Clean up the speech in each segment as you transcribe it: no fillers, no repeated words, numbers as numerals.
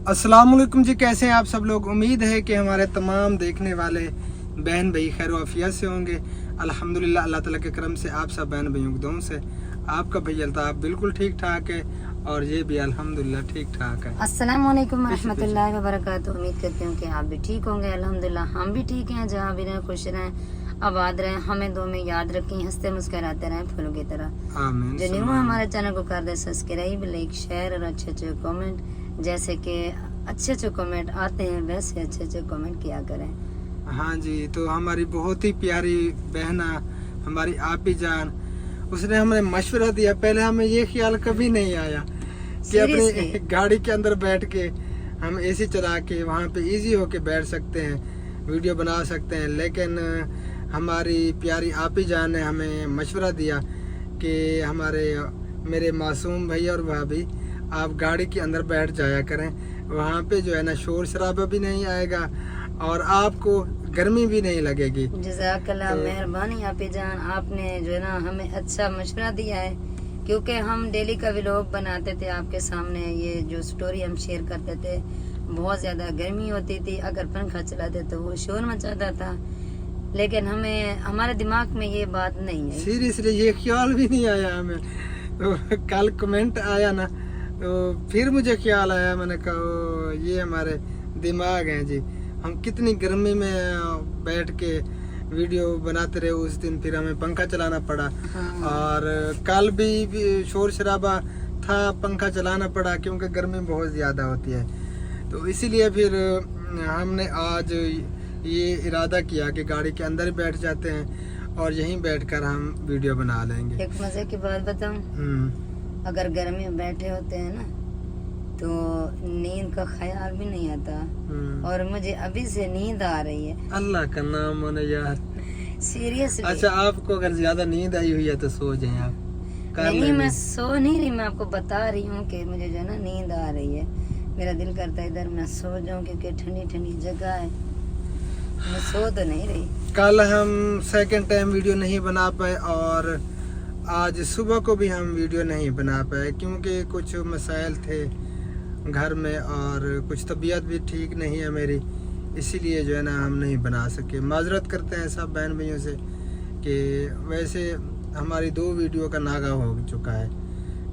अस्सलाम वालेकुम जी, कैसे हैं आप सब लोग। उम्मीद है कि हमारे तमाम देखने वाले बहन भाई खैर आफियत से होंगे। अल्हम्दुलिल्लाह, अल्लाह ताला के करम से आप सब बहन भाइयों की दुआओं से आपका भाई अल्ताफ बिल्कुल ठीक ठाक है और ये भी अल्हम्दुलिल्लाह ठीक ठाक है। अस्सलाम वालेकुम रहमतुल्लाहि व बरकातुहू। उम्मीद करती हूँ कि आप भी ठीक होंगे। अल्हम्दुलिल्लाह हम भी ठीक हैं। जहाँ भी रहें खुश रहें, आबाद रहें, हमें दो में याद रखें, हंसते मुस्कुराते रहें फूलों की तरह। आमीन। जो न्यू है हमारे चैनल को कर दे सब्सक्राइब, लाइक, शेयर और अच्छे अच्छे कमेंट। जैसे कि अच्छे अच्छे कमेंट आते हैं वैसे अच्छे अच्छे कमेंट किया करें। हाँ जी, तो हमारी बहुत ही प्यारी बहना हमारी आपी जान, उसने हमें मशवरा दिया। पहले हमें ये ख्याल कभी नहीं आया कि अपनी गाड़ी के अंदर बैठ के हम एसी चला के वहाँ पे इजी होके बैठ सकते हैं, वीडियो बना सकते हैं। लेकिन हमारी प्यारी आपी जान ने हमें मशवरा दिया कि मेरे मासूम भैया और भाभी आप गाड़ी के अंदर बैठ जाया करें, वहाँ पे जो है ना शोर शराबा भी नहीं आएगा और आपको गर्मी भी नहीं लगेगी। जज़ाकल्लाह, मेहरबानी आपी जान, आपने जो है ना हमें अच्छा मशवरा दिया है। क्योंकि हम डेली का व्लॉग बनाते थे आपके सामने, ये जो स्टोरी हम शेयर करते थे, बहुत ज़्यादा गर्मी होती थी, अगर पंखा चलाते तो वो शोर मचाता था। लेकिन हमें हमारे दिमाग में ये बात नहीं है, सीरियसली ये ख्याल भी नहीं आया हमें। तो कल कमेंट आया ना, तो फिर मुझे ख्याल आया, मैंने कहा ओ, ये हमारे दिमाग हैं जी। हम कितनी गर्मी में बैठ के वीडियो बनाते रहे उस दिन, फिर हमें पंखा चलाना पड़ा। हाँ। और कल भी शोर शराबा था, पंखा चलाना पड़ा क्योंकि गर्मी बहुत ज़्यादा होती है। तो इसीलिए फिर हमने आज ये इरादा किया कि गाड़ी के अंदर ही बैठ जाते हैं और यहीं बैठकर हम वीडियो बना लेंगे। एक मजे की बात बताऊं, अगर गर्मी में बैठे होते हैं ना तो नींद का ख्याल भी नहीं आता, और मुझे अभी से नींद आ रही है। अल्लाह का नाम माने यार, सीरियसली। अच्छा आपको अगर ज्यादा नींद आई हुई है तो सो जाएं आप। नहीं, मैं सो नहीं रही, मैं आपको बता रही हूँ कि मुझे जो है ना नींद आ रही है। मेरा दिल करता है इधर मैं सो जाऊँ क्योंकि ठंडी ठंडी जगह है। मैं सो तो नहीं रही। कल हम सेकंड टाइम वीडियो नहीं बना पाए और आज सुबह को भी हम वीडियो नहीं बना पाए क्योंकि कुछ मसाइल थे घर में और कुछ तबीयत भी ठीक नहीं है मेरी, इसीलिए जो है ना हम नहीं बना सके। माजरत करते हैं सब बहन भाइयों से कि वैसे हमारी 2 वीडियो का नागा हो चुका है।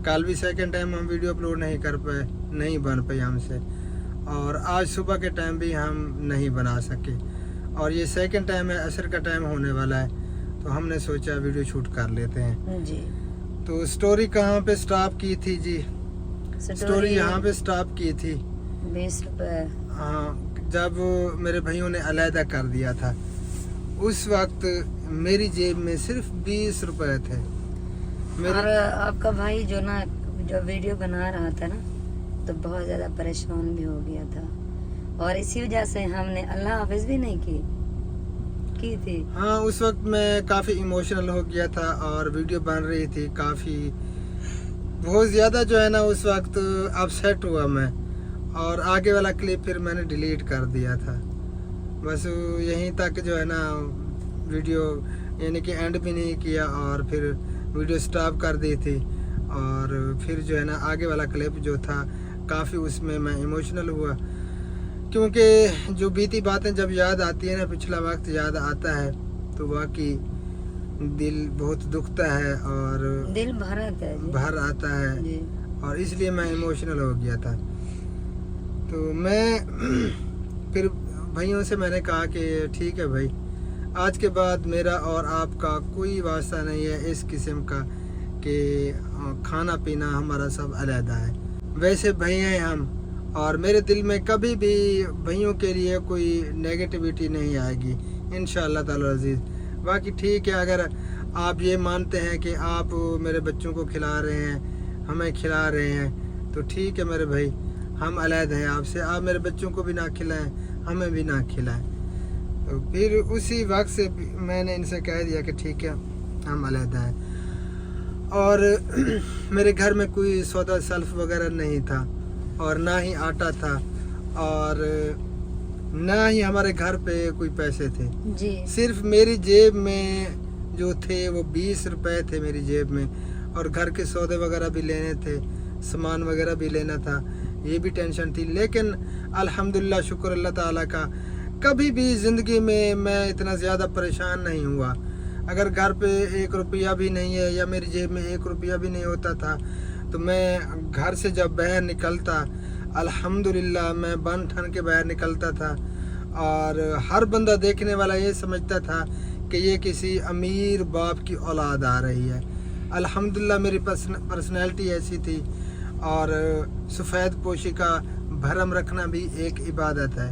कल भी सेकंड टाइम हम वीडियो अपलोड नहीं कर पाए, नहीं बन पाई हमसे, और आज सुबह के टाइम भी हम नहीं बना सके। और ये सेकंड टाइम है, असर का टाइम होने वाला है, तो हमने सोचा वीडियो शूट कर लेते हैं जी। तो स्टोरी कहाँ पे स्टॉप की थी जी? स्टोरी यहाँ पे स्टॉप की थी 20 रुपए। हाँ, जब मेरे भाइयों ने अलहदा कर दिया था उस वक्त मेरी जेब में सिर्फ 20 रुपए थे। और आपका भाई जो ना जो वीडियो बना रहा था ना तो बहुत ज्यादा परेशान भी हो गया था, और इसी वजह से हमने अल्लाह हाफिज भी नहीं की थी। हाँ, उस वक्त मैं काफ़ी इमोशनल हो गया था और वीडियो बन रही थी, काफ़ी बहुत ज़्यादा जो है ना उस वक्त अपसेट हुआ मैं, और आगे वाला क्लिप फिर मैंने डिलीट कर दिया था। बस यहीं तक जो है ना वीडियो, यानी कि एंड भी नहीं किया और फिर वीडियो स्टॉप कर दी थी। और फिर जो है ना आगे वाला क्लिप जो था काफ़ी उसमें मैं इमोशनल हुआ क्योंकि जो बीती बातें जब याद आती है ना, पिछला वक्त याद आता है तो वाकई दिल बहुत दुखता है और दिल भर आता है भर आता है जी। और इसलिए मैं इमोशनल हो गया था। तो मैं फिर भाइयों से मैंने कहा कि ठीक है भाई, आज के बाद मेरा और आपका कोई वास्ता नहीं है इस किस्म का कि खाना पीना हमारा सब अलहदा है। वैसे भैया हैं हम, और मेरे दिल में कभी भी भाइयों के लिए कोई नेगेटिविटी नहीं आएगी इंशाअल्लाह ताला अजीज़। बाकी ठीक है, अगर आप ये मानते हैं कि आप मेरे बच्चों को खिला रहे हैं, हमें खिला रहे हैं, तो ठीक है मेरे भाई, हम अलग हैं आपसे। आप मेरे बच्चों को भी ना खिलाएं, हमें भी ना खिलाएं। तो फिर उसी वक्त से मैंने इनसे कह दिया कि ठीक है हम अलग हैं। और मेरे घर में कोई सौदा सल्फ वगैरह नहीं था और ना ही आटा था और ना ही हमारे घर पे कोई पैसे थे जी। सिर्फ मेरी जेब में जो थे वो 20 रुपए थे मेरी जेब में, और घर के सौदे वगैरह भी लेने थे, सामान वगैरह भी लेना था ये भी टेंशन थी। लेकिन अल्हम्दुलिल्लाह, शुक्र अल्लाह ताला का, कभी भी ज़िंदगी में मैं इतना ज़्यादा परेशान नहीं हुआ। अगर घर पे 1 रुपया भी नहीं है या मेरी जेब में 1 रुपया भी नहीं होता था, तो मैं घर से जब बाहर निकलता, अल्हम्दुलिल्लाह मैं बन ठन के बाहर निकलता था, और हर बंदा देखने वाला ये समझता था कि ये किसी अमीर बाप की औलाद आ रही है। अल्हम्दुलिल्लाह मेरी पर्सनैलिटी ऐसी थी, और सफ़ेद पोशी का भरम रखना भी एक इबादत है।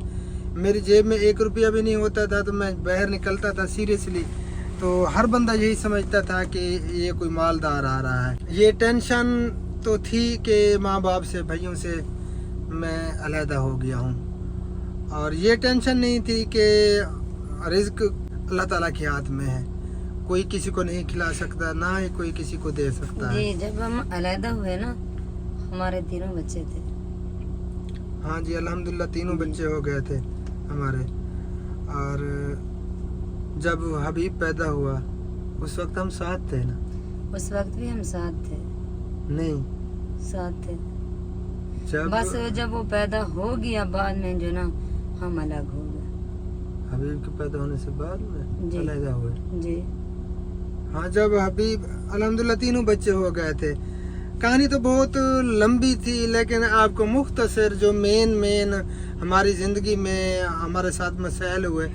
मेरी जेब में 1 रुपया भी नहीं होता था, तो मैं बाहर निकलता था सीरियसली, तो हर बंदा यही समझता था कि ये कोई मालदार आ रहा है। ये टेंशन तो थी कि माँ बाप से, भाइयों से मैं अलहदा हो गया हूँ, और ये टेंशन नहीं थी कि रिज़्क अल्लाह ताला के हाथ में है, कोई किसी को नहीं खिला सकता, ना ही कोई किसी को दे सकता है। जी, जब हम अलहदा हुए ना, हमारे 3 बच्चे थे। हाँ जी, अल्हम्दुलिल्लाह 3 बच्चे हो गए थे हमारे। और जब हबीब पैदा हुआ उस वक्त हम साथ थे ना? उस वक्त भी हम साथ थे। नहीं, साथ थे। जब बस जब वो पैदा हो गया, बाद में जो ना हम अलग हो गए। हबीब के पैदा होने से बाद में जी। अलग हुए। जी। हाँ, जब हबीब, अल्हम्दुलिल्लाह 3 बच्चे हो गए थे। कहानी तो बहुत लंबी थी, लेकिन आपको मुख्तसर जो मेन हमारी ज़िंदगी में हमारे साथ मसाइल हुए,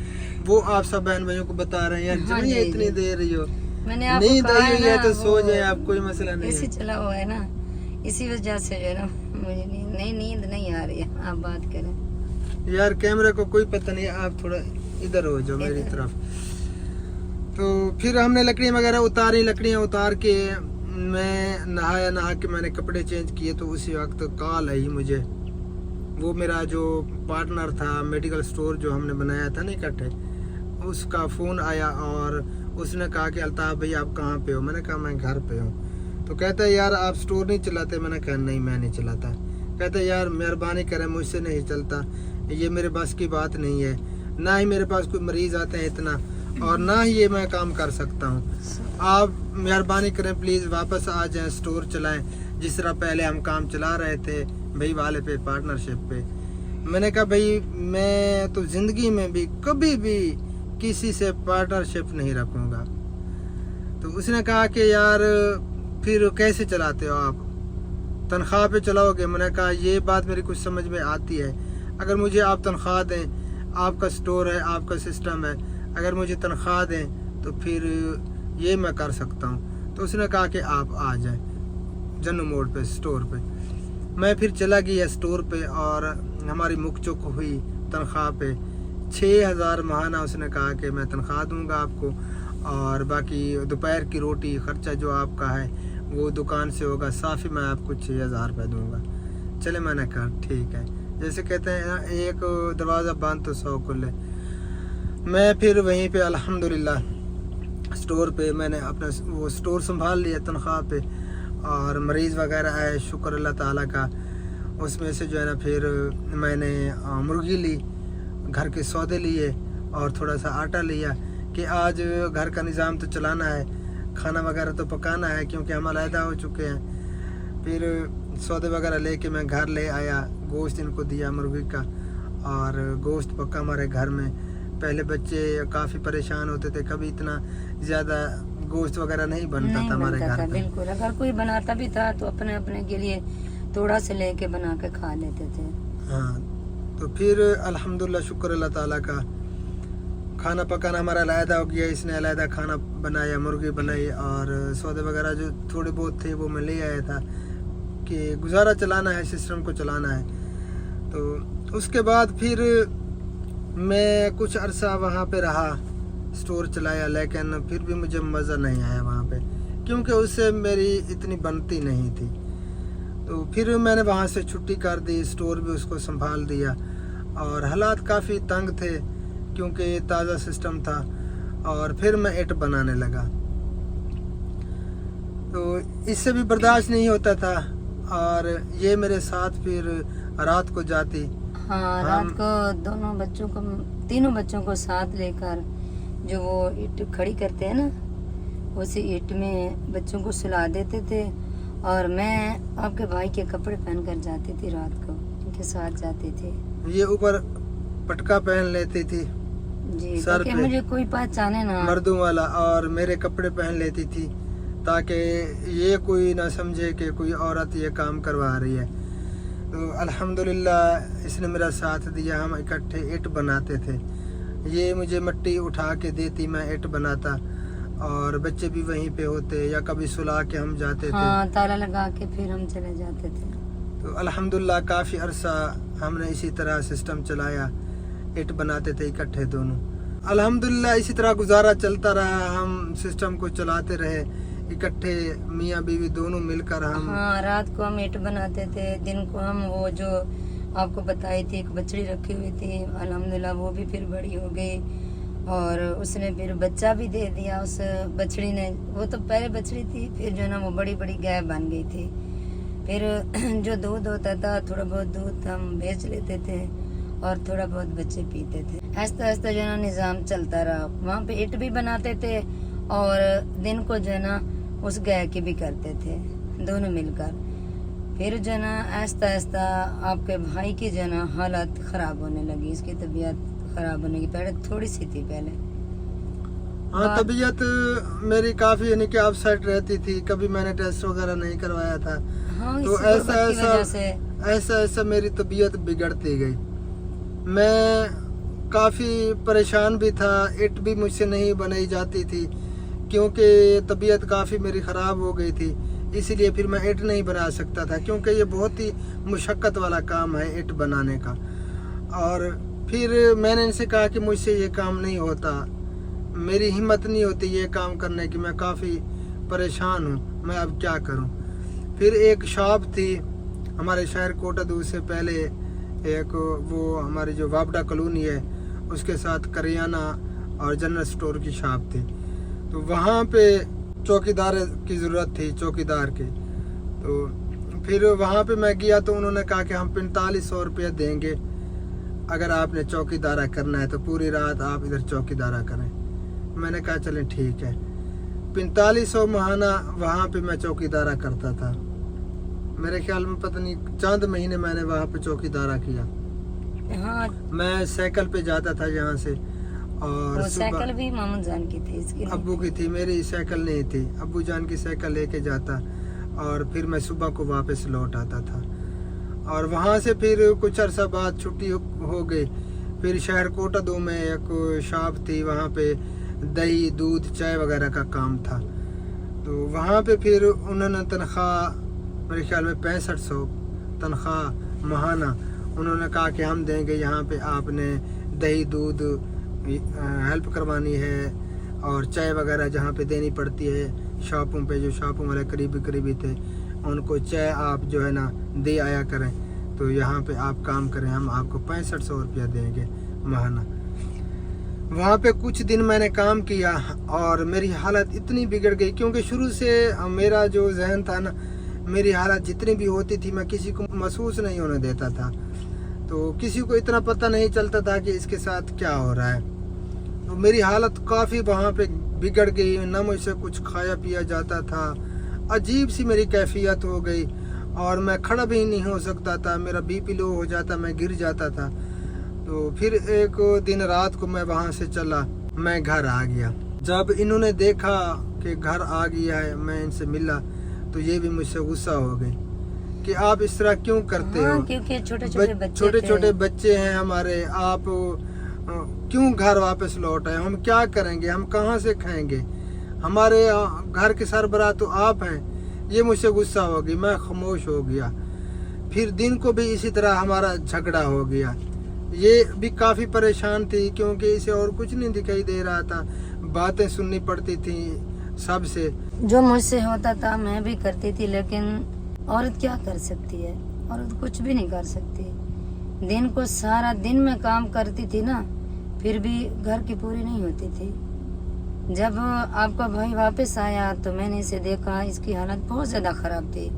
वो आप सब बहन भाइयों को बता रहे हैं। हाँ जितनी जी, इतनी जी। दे रही हो, मैंने आपको नींद कहा आई हुई है ना, तो सो वो जाए आप, कोई मसला नहीं ऐसे है। चला हुआ है ना, इसी वजह से जो है ना मुझे नींद नहीं आ रही है। आप बात करें यार, कैमरे को कोई पता नहीं, आप थोड़ा इधर हो जाओ मेरी इधर। तरफ। तो फिर हमने लकड़ियाँ वगैरह उतारी, लकड़ियाँ उतार के मैं नहा के मैंने कपड़े चेंज किए, तो उसी वक्त कॉल आई मुझे। वो मेरा जो पार्टनर था, मेडिकल स्टोर जो हमने बनाया था ना इकट्ठे, उसका फ़ोन आया, और उसने कहा कि अल्ताफ़ भाई आप कहाँ पे हो? मैंने कहा मैं घर पे हूँ। तो कहता है यार आप स्टोर नहीं चलाते? मैंने कहा नहीं, मैं नहीं चलाता। कहता है यार मेहरबानी करें, मुझसे नहीं चलता, ये मेरे बस की बात नहीं है, ना ही मेरे पास कोई मरीज़ आते हैं इतना, और ना ही ये मैं काम कर सकता हूँ। आप मेहरबानी करें प्लीज़ वापस आ जाएं, स्टोर चलाएं जिस तरह पहले हम काम चला रहे थे भाई वाले पे, पार्टनरशिप पे। मैंने कहा भाई मैं तो ज़िंदगी में भी कभी भी किसी से पार्टनरशिप नहीं रखूँगा। तो उसने कहा कि यार फिर कैसे चलाते हो आप, तनख्वाह पे चलाओगे? मैंने कहा ये बात मेरी कुछ समझ में आती है, अगर मुझे आप तनख्वाह दें, आपका स्टोर है, आपका सिस्टम है, अगर मुझे तनख्वाह दें तो फिर ये मैं कर सकता हूँ। तो उसने कहा कि आप आ जाएं जन्नू मोड़ पे, स्टोर पे। मैं फिर चला गया स्टोर पे, और हमारी मुक चुक हुई तनख्वाह पे। 6000 माहाना उसने कहा कि मैं तनख्वाह दूंगा आपको, और बाकी दोपहर की रोटी ख़र्चा जो आपका है वो दुकान से होगा, साफ़ी मैं आपको 6000 रुपये दूँगा। चले, मैंने कहा ठीक है। जैसे कहते हैं ना, एक दरवाज़ा बंद तो 100 खुले। मैं फिर वहीं पे अल्हम्दुलिल्लाह स्टोर पे मैंने अपना वो स्टोर संभाल लिया तनख्वाह पे, और मरीज़ वगैरह आए, शुक्र अल्लाह ताला का। उसमें से जो है ना फिर मैंने मुर्गी ली, घर के सौदे लिए, और थोड़ा सा आटा लिया कि आज घर का निज़ाम तो चलाना है, खाना वगैरह तो पकाना है, क्योंकि हम अलहदा हो चुके हैं। फिर सौदे वगैरह लेके मैं घर ले आया, गोश्त इनको दिया मुर्गी का, और गोश्त पका हमारे घर में। पहले बच्चे काफ़ी परेशान होते थे, कभी इतना ज़्यादा गोश्त वगैरह नहीं बनता था हमारे घर पे। बिल्कुल, अगर कोई बनाता भी था तो अपने अपने के लिए थोड़ा से लेके बना के खा लेते थे। हाँ, तो फिर अल्हम्दुलिल्लाह शुक्र अल्लाह ताला का, खाना पकाना हमारा अलहदा हो गया। इसने अलहदा खाना बनाया, मुर्गी बनाई, और सौदे वगैरह जो थोड़े बहुत थे वो मैं ले आया था कि गुजारा चलाना है, सिस्टम को चलाना है। तो उसके बाद फिर मैं कुछ अरसा वहाँ पे रहा, स्टोर चलाया, लेकिन फिर भी मुझे मज़ा नहीं आया वहाँ पे, क्योंकि उससे मेरी इतनी बनती नहीं थी। तो फिर मैंने वहाँ से छुट्टी कर दी, स्टोर भी उसको संभाल दिया, और हालात काफ़ी तंग थे क्योंकि ताज़ा सिस्टम था। और फिर मैं ईंट बनाने लगा, तो इससे भी बर्दाश्त नहीं होता था, और ये मेरे साथ फिर रात को जाती। हाँ, रात को दोनों बच्चों को, 3 बच्चों को साथ लेकर जो वो ईंट खड़ी करते हैं ना, उसी ईंट में बच्चों को सुला देते थे, और मैं आपके भाई के कपड़े पहन कर जाती थी रात को। के साथ जाती थी ये ऊपर पटका पहन लेती थी जी, सर ताकि पे मुझे कोई पहचाने ना। मर्दों वाला, और मेरे कपड़े पहन लेती थी ताकि ये कोई ना समझे कि कोई औरत ये काम करवा रही है। तो अल्हम्दुलिल्लाह इसने मेरा साथ दिया, हम इकट्ठे ईंट बनाते थे। ये मुझे मिट्टी उठा के देती, मैं ईंट बनाता, और बच्चे भी वहीं पे होते, या कभी सुला के हम जाते थे। हाँ, ताला लगा के फिर हम चले जाते थे। तो अल्हम्दुलिल्लाह काफ़ी अरसा हमने इसी तरह सिस्टम चलाया, ईंट बनाते थे इकट्ठे दोनों। अल्हम्दुलिल्लाह इसी तरह गुजारा चलता रहा, हम सिस्टम को चलाते रहे इकट्ठे, मियाँ बीवी दोनों मिलकर हम। हाँ, रात को हम ईंट बनाते थे, दिन को हम वो जो आपको बताई थी एक बछड़ी रखी हुई थी, अल्हम्दुलिल्लाह वो भी फिर बड़ी हो गई, और उसने फिर बच्चा भी दे दिया उस बछड़ी ने। वो तो पहले बछड़ी थी, फिर जो है ना वो बड़ी बड़ी गाय बन गई थी। फिर जो दूध होता था, थोड़ा बहुत दूध हम बेच लेते थे, और थोड़ा बहुत बच्चे पीते थे। आहिस्ता आहिस्ता जो है ना निज़ाम चलता रहा। वहाँ पे ईंट भी बनाते थे, और दिन को जो है ना उस गाय की भी करते थे, दोनों मिलकर। फिर जो है ना आहिस्ता आहिस्ता आपके भाई की जो है ना हालत ख़राब होने लगी, इसकी तबीयत ख़राब होने की। पहले थोड़ी सी थी पहले। हाँ, तबीयत मेरी काफ़ी यानी कि अपसेट रहती थी, कभी मैंने टेस्ट वगैरह नहीं करवाया था। हाँ, तो इसी ऐसा गुर्बत की वजह से। ऐसा ऐसा मेरी तबीयत बिगड़ती गई। मैं काफ़ी परेशान भी था, ईंट भी मुझसे नहीं बनाई जाती थी क्योंकि तबीयत काफ़ी मेरी ख़राब हो गई थी। इसीलिए फिर मैं ईंट नहीं बना सकता था, क्योंकि ये बहुत ही मुशक्क़त वाला काम है ईंट बनाने का। और फिर मैंने इनसे कहा कि मुझसे ये काम नहीं होता, मेरी हिम्मत नहीं होती ये काम करने की, मैं काफ़ी परेशान हूँ, मैं अब क्या करूँ। फिर एक शॉप थी हमारे शहर कोटादू से पहले, एक वो हमारी जो वापडा कॉलोनी है उसके साथ करियाना और जनरल स्टोर की शॉप थी। तो वहाँ पे चौकीदार की ज़रूरत थी, चौकीदार की। तो फिर वहाँ पे मैं गया तो उन्होंने कहा कि हम 4500 रुपये देंगे अगर आपने चौकीदारा करना है, तो पूरी रात आप इधर चौकीदारा करें। मैंने कहा चलें ठीक है। 4500 महाना वहाँ पे मैं चौकीदारा करता था। मेरे ख्याल में पता नहीं चंद महीने मैंने वहाँ पे चौकीदारा किया। हाँ, मैं साइकिल पे जाता था यहाँ से, और वो सुबह साइकिल भी मामू जान की थी, इसकी नहीं अब्बू की थी, मेरी साइकिल नहीं थी। अब्बू जान की साइकिल लेके जाता, और फिर मैं सुबह को वापस लौट आता था। और वहाँ से फिर कुछ अरसा बाद छुट्टी हो गई। फिर शहर कोटादू में एक शॉप थी, वहाँ पे दही दूध चाय वगैरह का काम था। तो वहाँ पे फिर उन्होंने तनख्वाह मेरे ख्याल में 6500 तनख्वाह महाना उन्होंने कहा कि हम देंगे, यहाँ पे आपने दही दूध हेल्प करवानी है, और चाय वगैरह जहाँ पे देनी पड़ती है शॉपों पे, जो शॉपों वाले करीबी थे उनको चाय आप जो है ना दे आया करें। तो यहाँ पे आप काम करें, हम आपको 6500 रुपया देंगे महाना। वहाँ पे कुछ दिन मैंने काम किया, और मेरी हालत इतनी बिगड़ गई, क्योंकि शुरू से मेरा जो जहन था ना, मेरी हालत जितनी भी होती थी मैं किसी को महसूस नहीं होने देता था। तो किसी को इतना पता नहीं चलता था कि इसके साथ क्या हो रहा है। तो मेरी हालत काफ़ी वहाँ पे बिगड़ गई, ना मुझसे कुछ खाया पिया जाता था, अजीब सी मेरी कैफियत हो गई, और मैं खड़ा भी नहीं हो सकता था, मेरा बीपी लो हो जाता, मैं गिर जाता था। तो फिर एक दिन रात को मैं वहाँ से चला, मैं घर आ गया। जब इन्होंने देखा कि घर आ गया है, मैं इनसे मिला, तो ये भी मुझसे गुस्सा हो गए कि आप इस तरह क्यों करते हाँ, हो, क्योंकि छोटे छोटे बच्चे हैं हमारे, आप क्यों घर वापस लौट आए, हम क्या करेंगे, हम कहाँ से खाएंगे, हमारे घर के सरबराह तो आप हैं। ये मुझसे गुस्सा हो गई, मैं खामोश हो गया। फिर दिन को भी इसी तरह हमारा झगड़ा हो गया। ये भी काफ़ी परेशान थी, क्योंकि इसे और कुछ नहीं दिखाई दे रहा था, बातें सुननी पड़ती थी सबसे। जो मुझसे होता था मैं भी करती थी, लेकिन औरत क्या कर सकती है, औरत कुछ भी नहीं कर सकती। दिन को सारा दिन में काम करती थी ना, फिर भी घर की पूरी नहीं होती थी। जब आपका भाई वापस आया तो मैंने इसे देखा, इसकी हालत बहुत ज़्यादा ख़राब थी,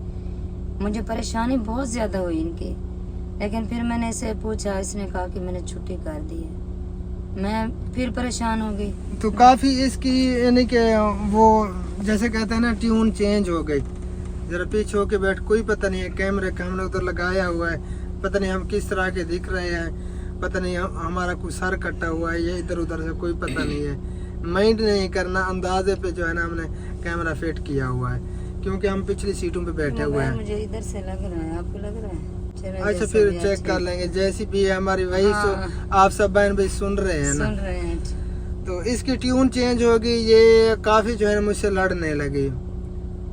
मुझे परेशानी बहुत ज़्यादा हुई इनकी। लेकिन फिर मैंने इसे पूछा, इसने कहा कि मैंने छुट्टी कर दी है। मैं फिर परेशान हो गई। तो काफ़ी इसकी यानी कि वो जैसे कहते हैं ना, ट्यून चेंज हो गई। ज़रा पीछे होके बैठ, कोई पता नहीं है, कैमरे का हमने उधर लगाया हुआ है पता नहीं हम किस तरह के दिख रहे हैं, पता नहीं हमारा कुछ सर कटा हुआ है, ये इधर उधर से कोई पता नहीं है। माइंड नहीं करना, अंदाजे पे जो है ना हमने कैमरा फिट किया हुआ है, क्योंकि हम पिछली सीटों पे बैठे हुए हैं। मुझे इधर से लग रहा है, आपको लग रहा है? चलो अच्छा, जैसे फिर भी चेक अच्छा कर लेंगे जैसी भी है हमारी वही। हाँ। आप सब बहन भाई सुन रहे हैं ना, सुन रहे हैं। तो इसकी ट्यून चेंज होगी। ये काफी जो है मुझसे लड़ने लगी,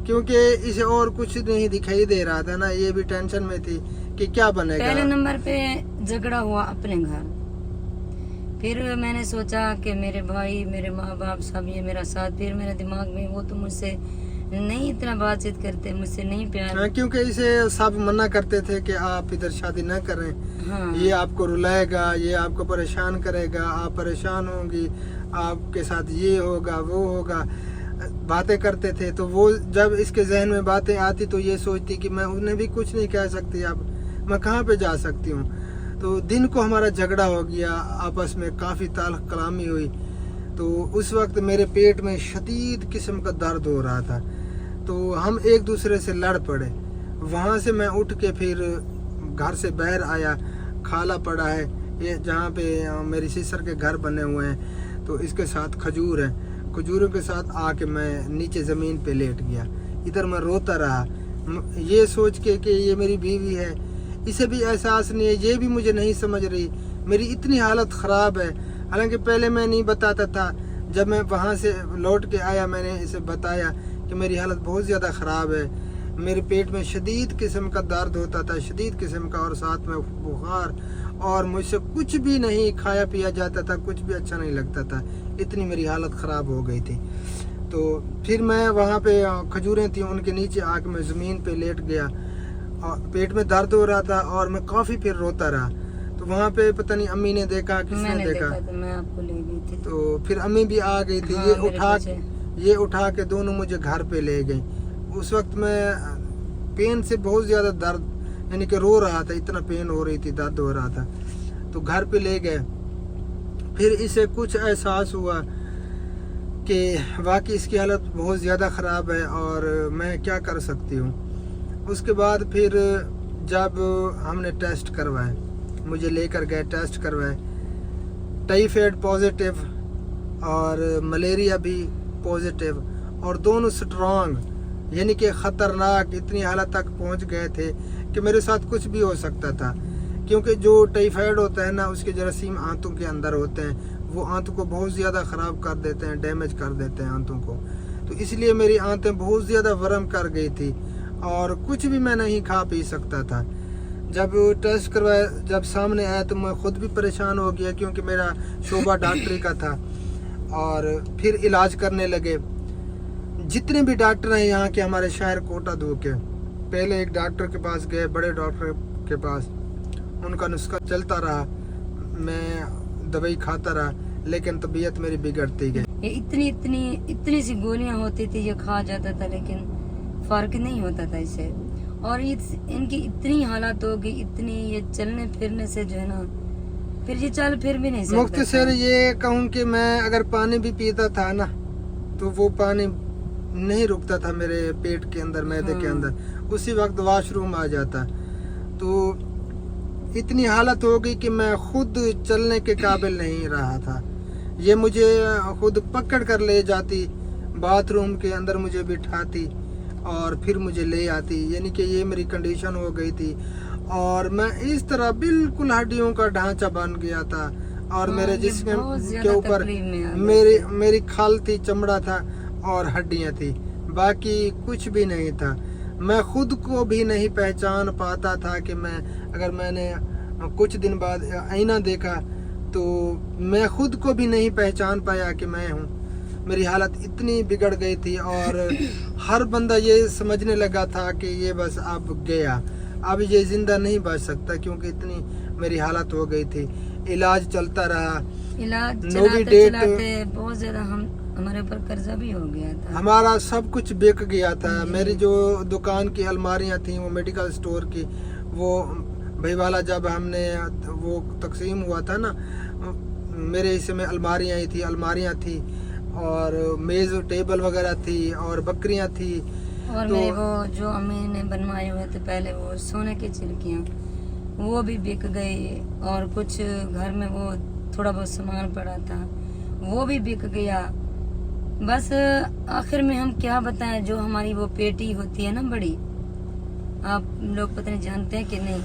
क्योंकि इसे और कुछ नहीं दिखाई दे रहा था ना, ये भी टेंशन में थी कि क्या बनेगा। पहले नंबर पे झगड़ा हुआ अपने घर, फिर मैंने सोचा कि मेरे भाई मेरे माँ बाप सब ये मेरा साथ, फिर मेरे दिमाग में वो तो मुझसे नहीं इतना बातचीत करते, मुझसे नहीं प्यार। हाँ, क्योंकि इसे सब मना करते थे कि आप इधर शादी न करें, हाँ। ये आपको रुलाएगा, ये आपको परेशान करेगा, आप परेशान होंगी, आपके साथ ये होगा वो होगा, बातें करते थे। तो वो जब इसके जहन में बातें आती तो ये सोचती कि मैं उन्हें भी कुछ नहीं कह सकती, अब मैं कहाँ पे जा सकती हूँ। तो दिन को हमारा झगड़ा हो गया, आपस में काफ़ी ताल कलामी हुई। तो उस वक्त मेरे पेट में शदीद किस्म का दर्द हो रहा था, तो हम एक दूसरे से लड़ पड़े। वहाँ से मैं उठ के फिर घर से बाहर आया, खाला पड़ा है ये जहाँ पे मेरी सिस्टर के घर बने हुए हैं, तो इसके साथ खजूर है, खजूरों के साथ आके मैं नीचे ज़मीन पे लेट गया। इधर मैं रोता रहा, ये सोच के कि ये मेरी बीवी है, इसे भी एहसास नहीं है, ये भी मुझे नहीं समझ रही, मेरी इतनी हालत ख़राब है। हालांकि पहले मैं नहीं बताता था, जब मैं वहाँ से लौट के आया मैंने इसे बताया कि मेरी हालत बहुत ज़्यादा ख़राब है, मेरे पेट में शदीद किस्म का दर्द होता था, शदीद किस्म का, और साथ में बुखार, और मुझसे कुछ भी नहीं खाया पिया जाता था, कुछ भी अच्छा नहीं लगता था, इतनी मेरी हालत ख़राब हो गई थी। तो फिर मैं वहाँ पे खजूरें थी उनके नीचे आके मैं ज़मीन पे लेट गया, और पेट में दर्द हो रहा था और मैं काफ़ी फिर रोता रहा। तो वहाँ पे पता नहीं अम्मी ने देखा, किसने देखा, तो मैं आपको ले गई थी। तो फिर अम्मी भी आ गई थी। हाँ, ये उठा के दोनों मुझे घर पे ले गई। उस वक्त मैं पेन से बहुत ज़्यादा दर्द, यानी कि रो रहा था, इतना पेन हो रही थी, दर्द हो रहा था। तो घर पे ले गए, फिर इसे कुछ एहसास हुआ कि वाकई इसकी हालत बहुत ज़्यादा ख़राब है और मैं क्या कर सकती हूँ। उसके बाद फिर जब हमने टेस्ट करवाए, मुझे लेकर गए, टेस्ट करवाए, टाइफाइड पॉजिटिव और मलेरिया भी पॉजिटिव, और दोनों स्ट्रॉन्ग, यानी कि ख़तरनाक, इतनी हालत तक पहुंच गए थे कि मेरे साथ कुछ भी हो सकता था। क्योंकि जो टाइफाइड होता है ना, उसके जरासीम आंतों के अंदर होते हैं, वो आंतों को बहुत ज़्यादा ख़राब कर देते हैं, डैमेज कर देते हैं आंतों को। तो इसलिए मेरी आंतें बहुत ज़्यादा वरम कर गई थी और कुछ भी मैं नहीं खा पी सकता था। जब टेस्ट करवाया, जब सामने आया तो मैं ख़ुद भी परेशान हो गया, क्योंकि मेरा शोबा डॉक्टरी का था। और फिर इलाज करने लगे, जितने भी डॉक्टर हैं यहाँ के हमारे शहर कोटा दो के। पहले एक डॉक्टर के पास गए, बड़े डॉक्टर के पास, उनका नुस्खा चलता रहा, मैं दवाई खाता रहा, लेकिन तबीयत मेरी बिगड़ती गई। ये इतनी सी गोलियां होती थी, ये खा जाता था, लेकिन फर्क नहीं होता था इससे। और इनकी इतनी हालत हो गई, इतनी, ये चलने फिरने से जो है ना, फिर ये चल फिर भी नहीं सकता। मुख्तसर ये कहूँ कि मैं अगर पानी भी पीता था ना, तो वो पानी नहीं रुकता था मेरे पेट के अंदर, मैदे के अंदर, उसी वक्त वॉशरूम आ जाता। तो इतनी हालत हो गई कि मैं खुद चलने के काबिल नहीं रहा था। ये मुझे खुद पकड़ कर ले जाती, बाथरूम के अंदर मुझे बिठाती और फिर मुझे ले आती, यानी कि ये मेरी कंडीशन हो गई थी। और मैं इस तरह बिल्कुल हड्डियों का ढांचा बन गया था, और मेरे जिस्म के ऊपर मेरी खाल थी, चमड़ा था और हड्डियां थी, बाकी कुछ भी नहीं था। मैं खुद को भी नहीं पहचान पाता था कि मैं, अगर मैंने कुछ दिन बाद आईना देखा तो मैं खुद को भी नहीं पहचान पाया कि मैं हूँ। मेरी हालत इतनी बिगड़ गई थी और हर बंदा ये समझने लगा था कि ये बस अब गया, अब ये जिंदा नहीं बच सकता, क्योंकि इतनी मेरी हालत हो गई थी। इलाज चलता रहा, इलाज चलाते बहुत ज्यादा हमारे ऊपर कर्जा भी हो गया था, हमारा सब कुछ बिक गया था। मेरी जो दुकान की अलमारियां थी, वो मेडिकल स्टोर की, वो भाई वाला जब हमने वो तकसीम हुआ था ना, मेरे हिस्से में अलमारियां थी और मेज टेबल वगैरह थी और बकरियां थी। और मेरे वो जो अम्मी ने बनवाए हुए थे पहले, वो सोने की चिरकियाँ, वो भी बिक गई, और कुछ घर में वो थोड़ा बहुत सामान पड़ा था वो भी बिक गया। बस आखिर में हम क्या बताएं, जो हमारी वो पेटी होती है ना बड़ी, आप लोग पता नहीं जानते हैं कि नहीं,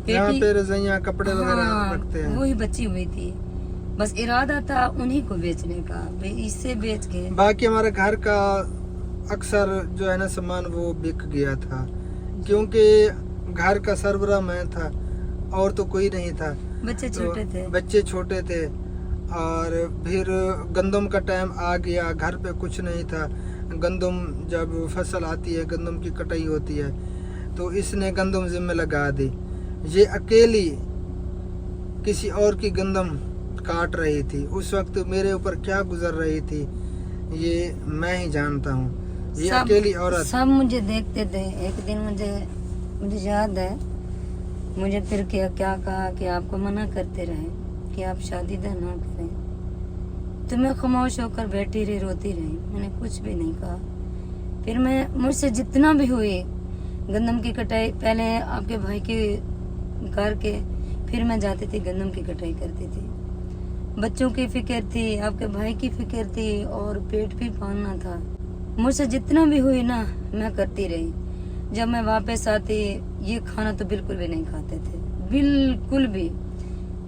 यहाँ पेटी, पे रजाइयाँ कपड़े वगैरह हाँ, रखते हैं। वही बची हुई थी। बस इरादा था उन्हीं को बेचने का, भाई इससे बेच के। बाकी हमारे घर का अक्सर जो है ना सामान वो बिक गया था, क्योंकि घर का सरबराह मैं था और तो कोई नहीं था। बच्चे तो छोटे थे। बच्चे छोटे थे, और फिर गंदम का टाइम आ गया, घर पे कुछ नहीं था। गंदम जब फसल आती है, गंदम की कटाई होती है, तो इसने गंदम जिम्मे लगा दी। ये अकेली किसी और की गंदम काट रही थी। उस वक्त मेरे ऊपर क्या गुजर रही थी ये मैं ही जानता हूँ। ये अकेली औरत। सब मुझे देखते थे। एक दिन मुझे याद है, मुझे फिर क्या कहा कि आपको मना करते रहे कि आप शादी ना करें, तो मैं खामोश होकर बैठी रही, रोती रही, मैंने कुछ भी नहीं कहा। फिर मुझसे जितना भी हुई गंदम की कटाई, पहले आपके भाई की करके फिर मैं जाती थी गंदम की कटाई करती थी। बच्चों की फिक्र थी, आपके भाई की फिक्र थी, और पेट भी पालना था। मुझसे जितना भी हुई ना मैं करती रही। जब मैं वापस आती, ये खाना तो बिल्कुल भी नहीं खाते थे, बिल्कुल भी।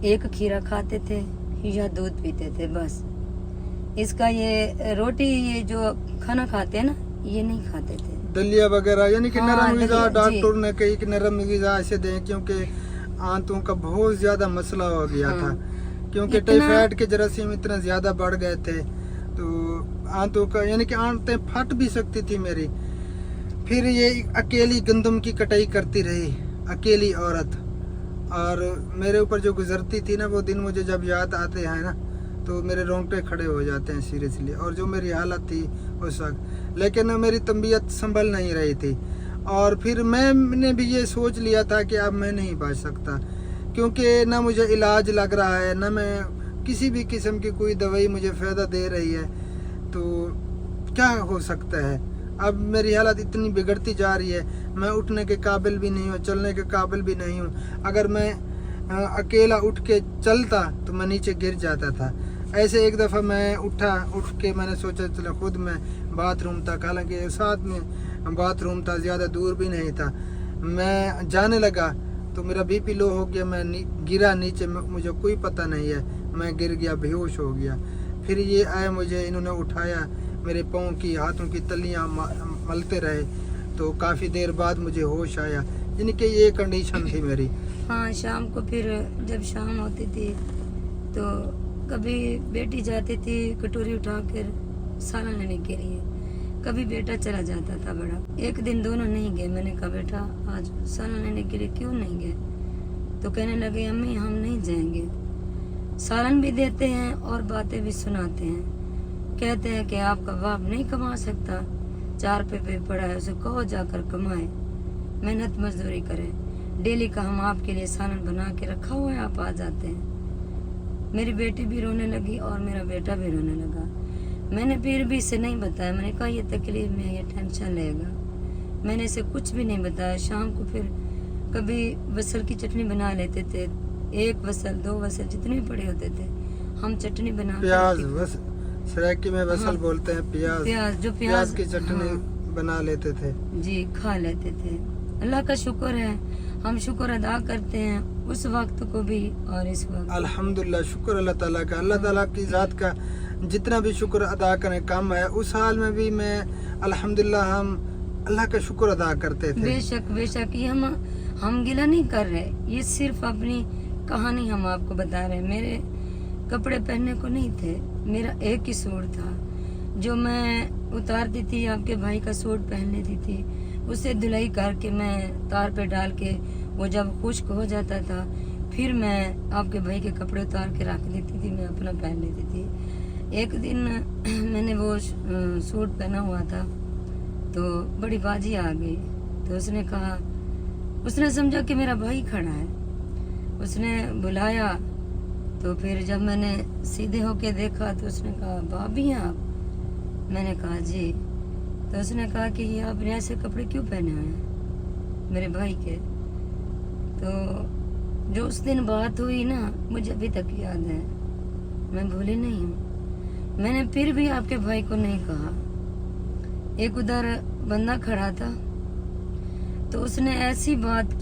एक खीरा खाते थे या दूध पीते थे बस। इसका ये रोटी, ये जो खाना खाते हैं ना, ये नहीं खाते थे। दलिया वगैरह, यानी कि हाँ, नरम ग़िज़ा, दलिया, डॉक्टर ने कही कि नरम ग़िज़ा ऐसे दें, क्योंकि आंतों का बहुत ज्यादा मसला हो गया हाँ, था, क्योंकि टाइफाइड के जरासीम इतना ज्यादा बढ़ गए थे। तो आंतों का, यानी कि आंतें फट भी सकती थी मेरी। फिर ये अकेली गंदम की कटाई करती रही, अकेली औरत। और मेरे ऊपर जो गुजरती थी ना वो दिन, मुझे जब याद आते हैं ना तो मेरे रोंगटे खड़े हो जाते हैं सीरियसली। और जो मेरी हालत थी उस वक्त, लेकिन मेरी तबीयत संभल नहीं रही थी। और फिर मैंने भी ये सोच लिया था कि अब मैं नहीं बच सकता, क्योंकि ना मुझे इलाज लग रहा है, ना मैं किसी भी किस्म की कोई दवाई मुझे फ़ायदा दे रही है। तो क्या हो सकता है? अब मेरी हालत इतनी बिगड़ती जा रही है, मैं उठने के काबिल भी नहीं हूँ, चलने के काबिल भी नहीं हूँ। अगर मैं अकेला उठ के चलता तो मैं नीचे गिर जाता था। ऐसे एक दफ़ा मैं उठ के मैंने सोचा चलो खुद मैं बाथरूम तक, हालांकि साथ में बाथरूम था, ज़्यादा दूर भी नहीं था। मैं जाने लगा तो मेरा बीपी लो हो गया, मैं गिरा नीचे, मुझे कोई पता नहीं है, मैं गिर गया, बेहोश हो गया। फिर ये आए, मुझे इन्होंने उठाया, मेरे पाँव की, हाथों की तलियाँ मलते रहे, तो काफ़ी देर बाद मुझे होश आया। यानी कि ये कंडीशन थी मेरी। हाँ, शाम को फिर जब शाम होती थी तो कभी बेटी जाती थी कटोरी उठाकर सालन लेने के लिए, कभी बेटा चला जाता था बड़ा। एक दिन दोनों नहीं गए। मैंने कहा बेटा आज सालन लेने के लिए क्यों नहीं गए? तो कहने लगे अम्मी हम नहीं जाएंगे। सालन भी देते हैं और बातें भी सुनाते हैं। कहते हैं कि आपका बाप नहीं कमा सकता, 4 पे पड़ा है, उसे कहो जाकर कमाए, मेहनत मजदूरी करे। डेली का हम आपके लिए सालन बना के रखा हुआ है, आप आ जाते हैं। मेरी बेटी भी रोने लगी और मेरा बेटा भी रोने लगा। मैंने फिर भी इसे नहीं बताया। मैंने कहा ये तकलीफ में, ये टेंशन लेगा। मैंने इसे कुछ भी नहीं बताया। शाम को फिर कभी बसल की चटनी बना लेते थे, 1 बसल 2 बसल जितने भी पड़े होते थे हम चटनी बना, प्याज, बस सरायकी में बसल हाँ, बोलते हैं प्याज, जो प्याज की चटनी हाँ, बना लेते थे जी, खा लेते थे। अल्लाह का शुक्र है, हम शुक्र अदा करते हैं उस वक्त को भी और इस वक्त। अल्हम्दुलिल्लाह, शुक्र अल्लाह ताला का। अल्लाह ताला की ज़ात का जितना भी शुक्र अदा करें कम है। उस हाल में भी मैं अल्हम्दुलिल्लाह हम अल्लाह का शुक्र अदा करते थे। बेशक बेशक, ये हम गिला नहीं कर रहे, ये सिर्फ अपनी कहानी हम आपको बता रहे हैं। मेरे कपड़े पहनने को नहीं थे, मेरा एक ही सूट था जो मैं उतारती थी, आपके भाई का सूट पहन लेती थी, उसे धुलाई करके मैं तार पे डाल के, वो जब खुश्क हो जाता था फिर मैं आपके भाई के कपड़े उतार के रख देती थी, मैं अपना पहन लेती थी। एक दिन मैंने वो सूट पहना हुआ था तो बड़ी बाजी आ गई। तो उसने कहा, उसने समझा कि मेरा भाई खड़ा है, उसने बुलाया। तो फिर जब मैंने सीधे होके देखा तो उसने कहा भाभी हैं आप? मैंने कहा जी। तो उसने कहा कि ये आपने ऐसे कपड़े क्यों पहने हुए हैं मेरे भाई के? तो जो उस दिन बात हुई ना, मुझे अभी तक याद है, मैं भूली नहीं हूँ। मैंने फिर भी आपके भाई को नहीं कहा। एक उधर बंदा खड़ा था, तो उसने ऐसी बात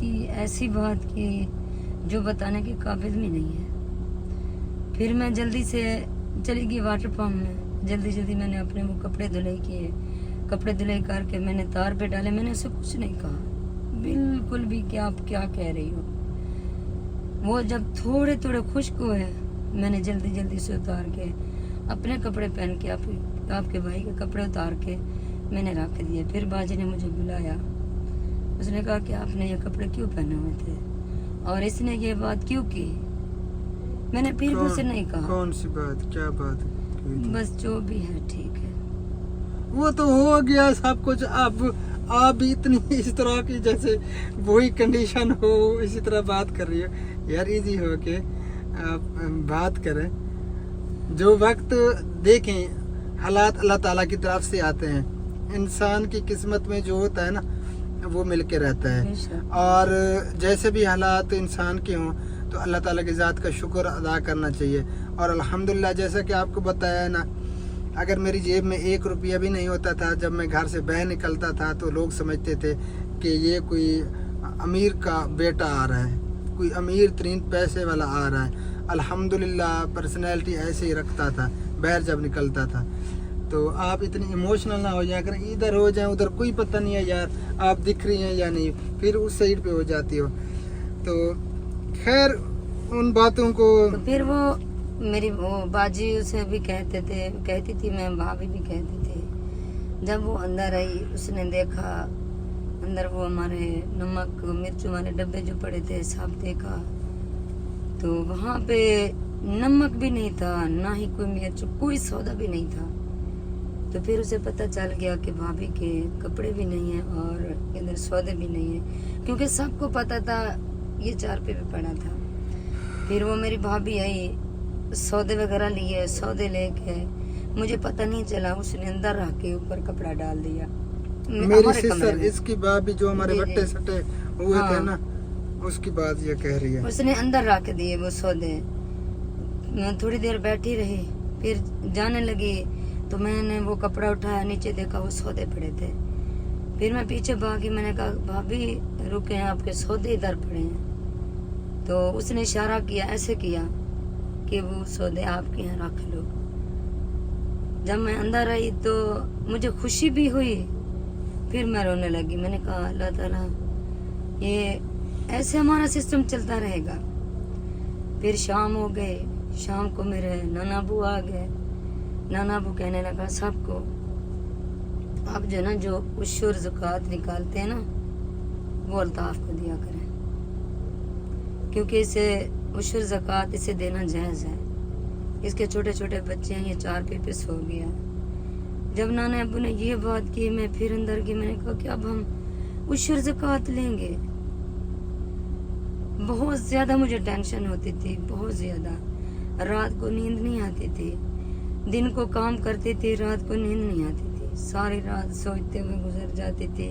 की जो बताने के काबिल भी नहीं है। फिर मैं जल्दी से चली गई वाटर पंप में। जल्दी मैंने अपने वो कपड़े धुलाई किए। कपड़े धुलाई करके मैंने तार पे डाले। मैंने उसे कुछ नहीं कहा, बिल्कुल भी, कि आप क्या कह रही हो। वो जब थोड़े खुश्क हुए, मैंने जल्दी से उतार के अपने कपड़े पहन के आपके भाई के कपड़े उतार के मैंने रख दिए। फिर बाजी ने मुझे बुलाया। उसने कहा कि आपने ये कपड़े क्यों पहने हुए थे और इसने ये बात क्यों की। मैंने फिर भी उसे नहीं कहा। कौन सी बात, क्या बात? बस जो भी है ठीक है, वो तो हो गया सब कुछ। अब आप भी इतनी इस तरह की जैसे वही कंडीशन हो, इसी तरह बात कर रही हो यार। इजी हो के आप बात करें। जो वक्त देखें, हालात अल्लाह ताला की तरफ से आते हैं। इंसान की किस्मत में जो होता है ना, वो मिल के रहता है। और जैसे भी हालात इंसान के हों, तो अल्लाह ताला की ज़ात का शुक्र अदा करना चाहिए। और अल्हम्दुलिल्लाह, जैसा कि आपको बताया ना, अगर मेरी जेब में 1 रुपया भी नहीं होता था, जब मैं घर से बाहर निकलता था, तो लोग समझते थे कि ये कोई अमीर का बेटा आ रहा है, कोई अमीर तरीन पैसे वाला आ रहा है। अल्हम्दुलिल्लाह पर्सनैलिटी ऐसे ही रखता था बाहर जब निकलता था। तो आप इतनी इमोशनल ना हो जाकर इधर हो जाए उधर कोई पता नहीं है यार आप दिख रही हैं या नहीं, फिर उस साइड पे हो जाती हो। तो खैर उन बातों को तो फिर वो मेरी वो बाजी उसे भी कहती थी, मैं भाभी भी कहती थी। जब वो अंदर आई, उसने देखा अंदर वो हमारे नमक मिर्च वाले डब्बे जो पड़े थे सब देखा, तो वहाँ पे नमक भी नहीं था, ना ही कोई मिर्च, कोई सौदा भी नहीं था। तो फिर उसे पता चल गया कि भाभी के कपड़े भी नहीं है और इधर सौदे भी नहीं है, क्योंकि सबको पता था ये 4 पे पड़ा था। फिर वो मेरी भाभी आई, सौदे वगैरह लिए, सौदे लेके मुझे पता नहीं चला, उसने अंदर रख के ऊपर कपड़ा डाल दिया। मेरी सिस्टर, इसकी भाभी जो हमारे बट्टे सट्टे हुए हाँ। थे ना, उसकी बात ये कह रही है। उसने अंदर रख दिए वो सौदे। मैं थोड़ी देर बैठी रही, फिर जाने लगी, तो मैंने वो कपड़ा उठाया, नीचे देखा वो सौदे पड़े थे। फिर मैं पीछे भागी, मैंने कहा भाभी रुके हैं, आपके सौदे इधर पड़े हैं। तो उसने इशारा किया, ऐसे किया कि वो सौदे आपके यहाँ रख लो। जब मैं अंदर आई तो मुझे खुशी भी हुई, फिर मैं रोने लगी। मैंने कहा अल्लाह ताला, ये ऐसे हमारा सिस्टम चलता रहेगा। फिर शाम हो गए, शाम को मेरे नाना अबू आ गए। नाना अबू कहने लगा सबको, आप जो ना जो उशुर ज़कात निकालते हैं ना, वो अल्ताफ को दिया करें, क्योंकि इसे उशुर ज़कात इसे देना जायज़ है। इसके छोटे छोटे बच्चे हैं, ये 4 पे सो गया। जब नाना अबू ने ये बात की, मैं फिर अंदर गई। मैंने कहा कि अब हम उशुर ज़कात लेंगे। बहुत ज़्यादा मुझे टेंशन होती थी, बहुत ज़्यादा। रात को नींद नहीं आती थी, दिन को काम करती थी, रात को नींद नहीं आती थी। सारी रात सोचते हुए गुजर जाती थी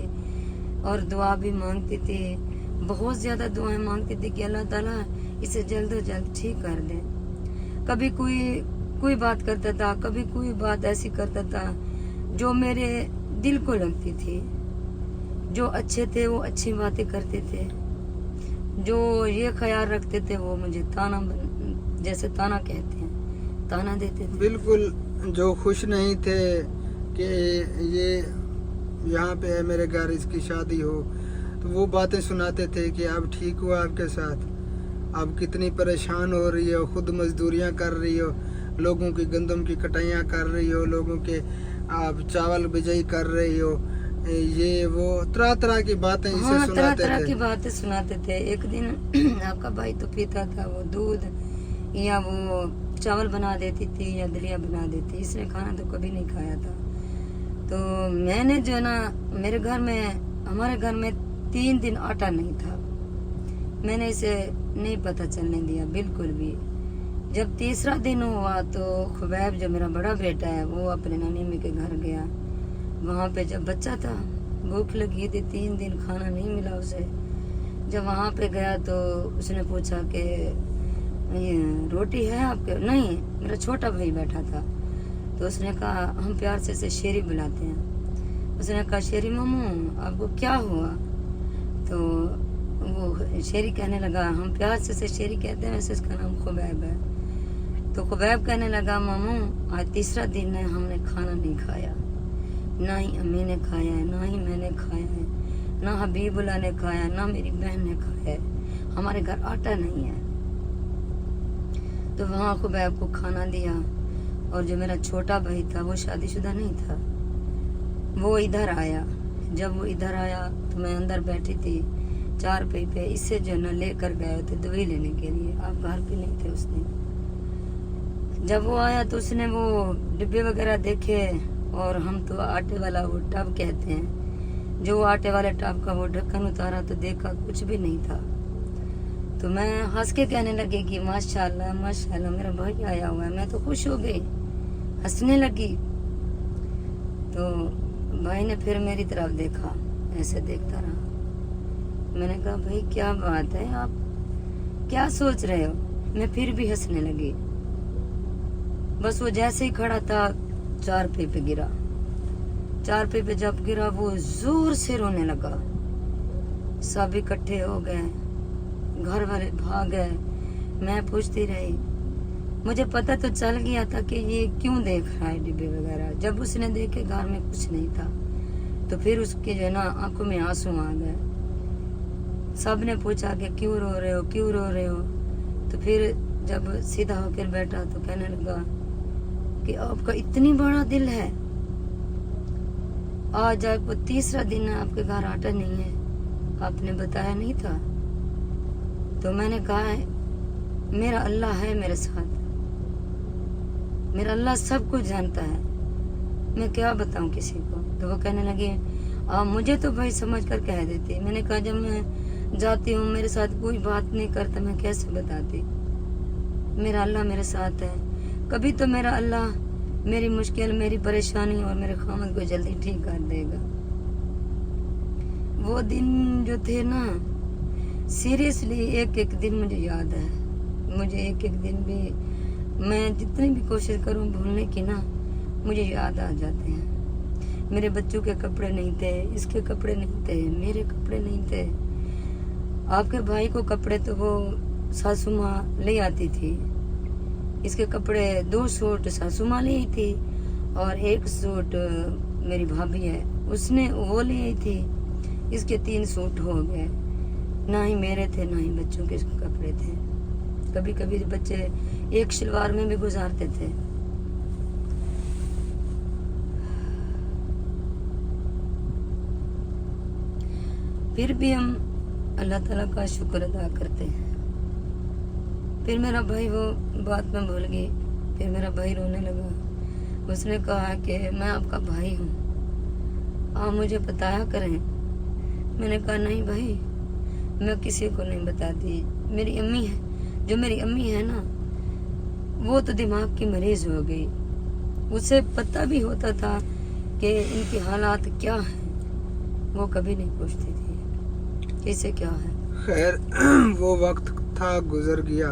और दुआ भी मांगती थी, बहुत ज़्यादा दुआएं मांगती थी कि अल्लाह ताला इसे जल्द से जल्द ठीक कर दे। कभी कोई बात करता था, कभी कोई बात ऐसी करता था जो मेरे दिल को लगती थी। जो अच्छे थे वो अच्छी बातें करते थे, जो ये ख्याल रखते थे वो मुझे जैसे ताना कहते हैं, ताना देते थे। बिल्कुल, जो खुश नहीं थे कि ये यहाँ पे है मेरे घर, इसकी शादी हो, तो वो बातें सुनाते थे कि अब ठीक हुआ आपके साथ, अब कितनी परेशान हो रही हो, खुद मजदूरियाँ कर रही हो, लोगों की गंदम की कटाइयाँ कर रही हो, लोगों के आप चावल बिजाई कर रही हो, ये वो तरह तरह की बातें इसे हाँ, सुनाते तरह थे। की बातें सुनाते थे। एक दिन आपका भाई तो पीता था वो दूध, या वो चावल बना देती थी या दलिया बना देती, इसने खाना तो कभी नहीं खाया था। तो मैंने जो है ना, हमारे घर में 3 दिन आटा नहीं था। मैंने इसे नहीं पता चलने दिया बिल्कुल भी। जब तीसरा दिन हुआ तो खुबैब जो मेरा बड़ा बेटा है, वो अपने नानी अम्मी के घर गया। वहाँ पे जब बच्चा था, भूख लगी थी, 3 दिन खाना नहीं मिला उसे। जब वहाँ पे गया तो उसने पूछा कि ये रोटी है आपके? नहीं, मेरा छोटा भाई बैठा था। तो उसने कहा, हम प्यार से इसे शेरी बुलाते हैं। उसने कहा, शेरी मामू आपको क्या हुआ? तो वो शेरी कहने लगा, हम प्यार से इसे शेरी कहते हैं, वैसे इसका नाम खुबैब है। तो खुबैब कहने लगा, मामू आज तीसरा दिन है हमने खाना नहीं खाया, ना ही अम्मी ने खाया है, ना ही मैंने खाया है, ना हबीबुल्ला ने खाया, ना मेरी बहन ने खाया है, हमारे घर आटा नहीं है। तो वहाँ खुबैब को खाना दिया। और जो मेरा छोटा भाई था वो शादीशुदा नहीं था, वो इधर आया। जब वो इधर आया तो मैं अंदर बैठी थी चारपाई पे, इससे जो न लेकर गए थे दवाई लेने के लिए। आप घर पे नहीं थे उस दिन। जब वो आया तो उसने वो डिब्बे वगैरह देखे, और हम तो आटे वाला वो टब कहते हैं, जो आटे वाले टब का वो ढक्कन उतारा तो देखा कुछ भी नहीं था। तो मैं हंस के कहने लगी कि माशाल्लाह माशाल्लाह मेरा भाई आया हुआ है। मैं तो खुश हो गई, हंसने लगी। तो भाई ने फिर मेरी तरफ देखा, ऐसे देखता रहा। मैंने कहा, भाई क्या बात है, आप क्या सोच रहे हो? मैं फिर भी हंसने लगी। बस वो जैसे ही खड़ा था चारपाई पे गिरा। चारपाई पे जब गिरा वो जोर से रोने लगा। सब इकट्ठे हो गए, घर वाले भाग गए। मैं पूछती रही। मुझे पता तो चल गया था कि ये क्यों देख रहा है डिब्बे वगैरह। जब उसने देखे घर में कुछ नहीं था तो फिर उसके जो है ना आंखों में आंसू आ गए। सब ने पूछा कि क्यों रो रहे हो, क्यों रो रहे हो? तो फिर जब सीधा होकर बैठा तो कहने लगा कि आपका इतनी बड़ा दिल है, आज आपको तीसरा दिन है, आपके घर आटा नहीं है, आपने बताया नहीं था। तो मैंने कहा है, मेरा अल्लाह है मेरे साथ, मेरा अल्लाह सब कुछ जानता है, मैं क्या बताऊं किसी को। तो वो कहने लगे, मुझे तो भाई समझ कर कह देती। मैंने कहा, जब मैं जाती हूँ मेरे साथ कोई बात नहीं करता, मैं कैसे बताती? मेरा अल्लाह मेरे साथ है। कभी तो मेरा अल्लाह मेरी मुश्किल, मेरी परेशानी और मेरे खामद को जल्दी ठीक कर देगा। वो दिन जो थे ना, सीरियसली एक एक दिन मुझे याद है। मुझे एक एक दिन भी, मैं जितनी भी कोशिश करूं भूलने की ना, मुझे याद आ जाते हैं। मेरे बच्चों के कपड़े नहीं थे, इसके कपड़े नहीं थे, मेरे कपड़े नहीं थे। आपके भाई को कपड़े तो वो सासू माँ ले आती थी। इसके कपड़े 2 सूट सासू माँ ले आई थी और 1 सूट मेरी भाभी है उसने वो ले आई थी। इसके 3 सूट हो गए। ना ही मेरे थे ना ही बच्चों के कपड़े थे। कभी कभी बच्चे एक शलवार में भी गुजारते थे। फिर भी हम अल्लाह ताला का शुक्र अदा करते हैं। फिर मेरा भाई वो बात में भूल गई। फिर मेरा भाई रोने लगा। उसने कहा कि मैं आपका भाई हूँ, आप मुझे बताया करें। मैंने कहा, नहीं भाई, मैं किसी को नहीं बताती। मेरी अम्मी है, जो मेरी अम्मी है ना, वो तो दिमाग की मरीज हो गई। उसे पता भी होता था कि इनकी हालात क्या है, वो कभी नहीं पूछती थी इसे क्या है। खैर वो वक्त था, गुजर गया,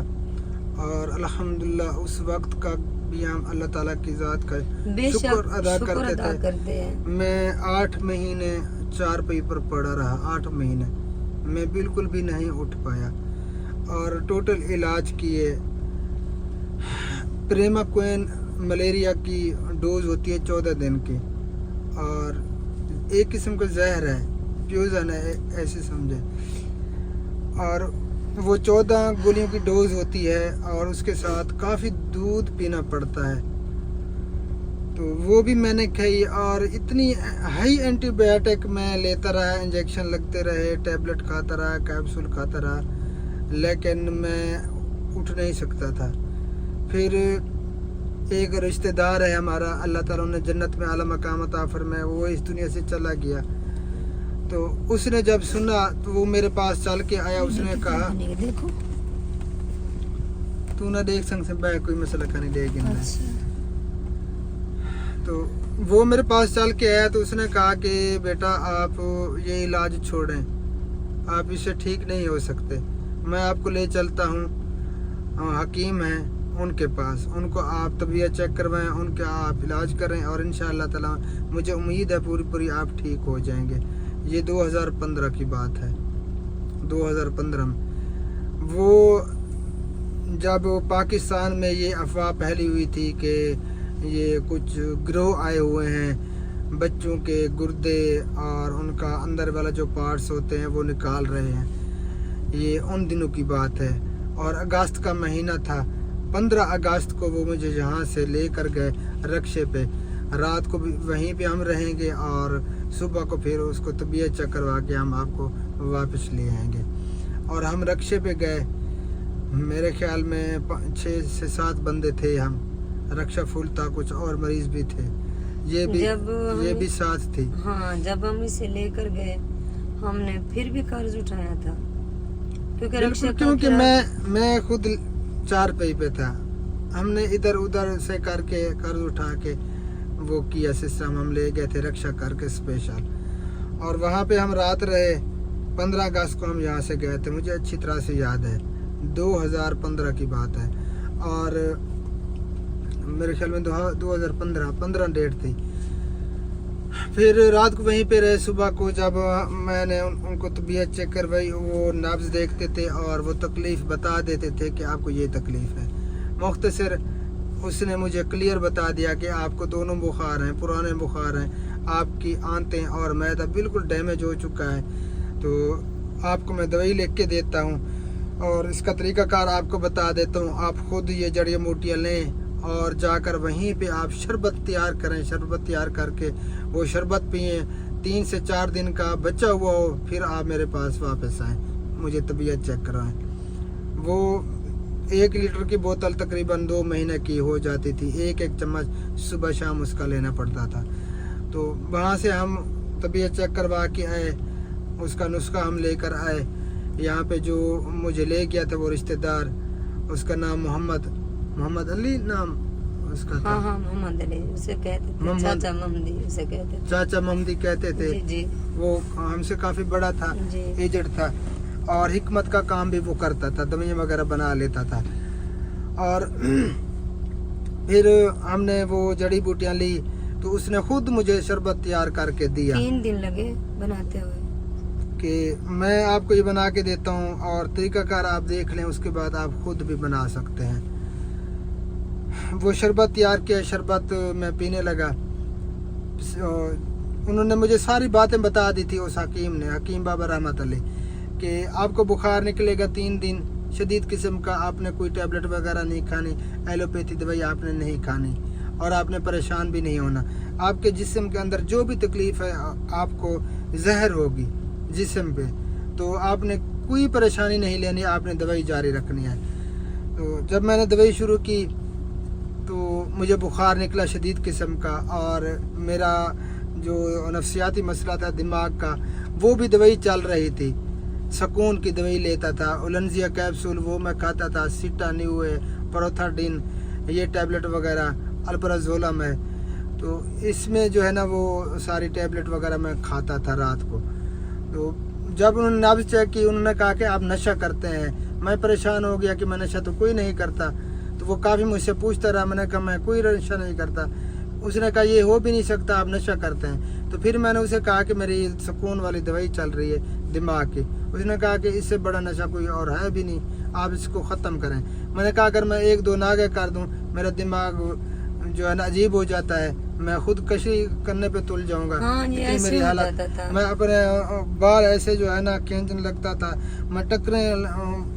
और अल्हम्दुलिल्लाह उस वक्त का भी हम अल्लाह ताला की ज़ात का शुक्र अदा करते थे। मैं 8 महीने चारपाई पर पड़ा रहा। 8 महीने मैं बिल्कुल भी नहीं उठ पाया और टोटल इलाज किए। प्रेमाक्विन मलेरिया की डोज होती है 14 दिन की, और एक किस्म का जहर है, प्यूजन है, ऐसे समझे। और वो 14 गोलियों की डोज होती है और उसके साथ काफ़ी दूध पीना पड़ता है। तो वो भी मैंने खाई, और इतनी हाई एंटीबायोटिक मैं लेता रहा, इंजेक्शन लगते रहे, टैबलेट खाता रहा, कैप्सूल खाता रहा, लेकिन मैं उठ नहीं सकता था। फिर एक रिश्तेदार है हमारा, अल्लाह ताला ने जन्नत में आला मकाम अता फरमाए, वो इस दुनिया से चला गया। तो उसने जब सुना तो वो मेरे पास चल के आया। उसने कहा, देखो तू ना देख संग से बैग कोई मसला का नहीं देगी ना। तो वो मेरे पास चल के आया तो उसने कहा कि बेटा आप ये इलाज छोड़ें, आप इससे ठीक नहीं हो सकते। मैं आपको ले चलता हूँ, हकीम हैं उनके पास, उनको आप तबीयत चेक करवाएं, उनके आप इलाज करें और इंशाअल्लाह ताला मुझे उम्मीद है पूरी आप ठीक हो जाएंगे। ये 2015 की बात है। 2015 में वो जब पाकिस्तान में ये अफवाह फैली हुई थी कि ये कुछ गिरोह आए हुए हैं, बच्चों के गुर्दे और उनका अंदर वाला जो पार्ट्स होते हैं वो निकाल रहे हैं, ये उन दिनों की बात है। और अगस्त का महीना था, 15 अगस्त को वो मुझे यहाँ से लेकर गए रक्शे पे। रात को भी वहीं पे हम रहेंगे और सुबह को फिर उसको तबीयत चेक करवा के हम आपको वापस ले आएंगे। और हम रक्शे पे गए, मेरे ख्याल में 6 से 7 बंदे थे हम, रक्षा फुल था, कुछ और मरीज भी थे, ये भी साथ थी। हाँ, जब हम इसे लेकर गए हमने फिर भी कर्ज उठाया था, क्योंकि मैं खुद 4 पैसे पे था। हमने इधर उधर से करके कर्ज उठा के वो किया सिस्टम, हम ले गए थे रक्षा करके स्पेशल। और वहाँ पे हम रात रहे। 15 अगस्त को हम यहाँ से गए थे, मुझे अच्छी तरह से याद है, 2015 की बात है। और मेरे ख्याल में 2015 डेट थी। फिर रात को वहीं पे रहे। सुबह को जब मैंने उनको तबीयत चेक करवाई, वो नब्ज देखते थे और वो तकलीफ़ बता देते थे कि आपको ये तकलीफ़ है। मुख्तसर उसने मुझे क्लियर बता दिया कि आपको दोनों बुखार हैं, पुराने बुखार हैं, आपकी आंतें और मैदा बिल्कुल डैमेज हो चुका है, तो आपको मैं दवाई लिख के देता हूँ और इसका तरीक़ाकार आपको बता देता हूँ। आप खुद ये जड़ी बूटियाँ लें और जाकर वहीं पे आप शरबत तैयार करें। शरबत तैयार करके वो शरबत पिएं, 3 से 4 दिन का बचा हुआ हो, फिर आप मेरे पास वापस आएँ, मुझे तबीयत चेक कराएं। वो 1 लीटर की बोतल तकरीबन 2 महीने की हो जाती थी, एक चम्मच सुबह शाम उसका लेना पड़ता था। तो वहाँ से हम तबीयत चेक करवा के आए, उसका नुस्खा हम लेकर आए। यहाँ पे जो मुझे ले गया था वो रिश्तेदार, उसका नाम मोहम्मद अली नाम उसका था। हाँ, मोहम्मद अली उसे कहते थे, चाचा महमदी उसे कहते थे। चाचा महमदी कहते थे। जी। वो हमसे काफ़ी बड़ा था, एजेड था और हिकमत का काम भी वो करता था, दवाइयाँ वगैरह बना लेता था। और फिर हमने वो जड़ी बूटियाँ ली तो उसने खुद मुझे शरबत तैयार करके दिया। 3 दिन लगे बनाते हुए कि मैं आपको ये बना के देता हूँ और तरीक़ाकार आप देख लें, उसके बाद आप खुद भी बना सकते हैं। वो शरबत तैयार किया, शरबत मैं पीने लगा। उन्होंने मुझे सारी बातें बता दी थी उस हकीम ने, हकीम बाबा रहमत अली, कि आपको बुखार निकलेगा 3 दिन, शदीद किस्म का, आपने कोई टैबलेट वगैरह नहीं खानी, एलोपैथी दवाई आपने नहीं खानी और आपने परेशान भी नहीं होना। आपके जिस्म के अंदर जो भी तकलीफ़ है, आपको जहर होगी जिस्म पे, तो आपने कोई परेशानी नहीं लेनी, आपने दवाई जारी रखनी है। तो जब मैंने दवाई शुरू की तो मुझे बुखार निकला शदीद किस्म का, और मेरा जो नफ्सियाती मसला था दिमाग का, वो भी दवाई चल रही थी। सुकून की दवाई लेता था, उलंजिया कैप्सूल वो मैं खाता था, सीटा न्यूए, परोथाडिन, ये टैबलेट वगैरह, अल्प्राजोलम है, तो इसमें जो है ना वो सारी टैबलेट वगैरह मैं खाता था रात को। तो जब उन्होंने नब्ज चेक की, उन्होंने कहा कि आप नशा करते हैं। मैं परेशान हो गया कि मैं नशा तो कोई नहीं करता। तो वो काफ़ी मुझसे पूछता रहा, मैंने कहा मैं कोई नशा नहीं करता। उसने कहा ये हो भी नहीं सकता, आप नशा करते हैं। तो फिर मैंने उसे कहा कि मेरी सुकून वाली दवाई चल रही है दिमाग की। उसने कहा कि इससे बड़ा नशा कोई और है भी नहीं, आप इसको ख़त्म करें। मैंने कहा अगर मैं 1-2 नागे कर दूं, मेरा दिमाग जो है ना अजीब हो जाता है, मैं खुदकशी करने पे तुल जाऊंगा। हाँ, ये मेरी हालत, मैं अपने बाल ऐसे जो है ना खींचने लगता था, मैं टकरे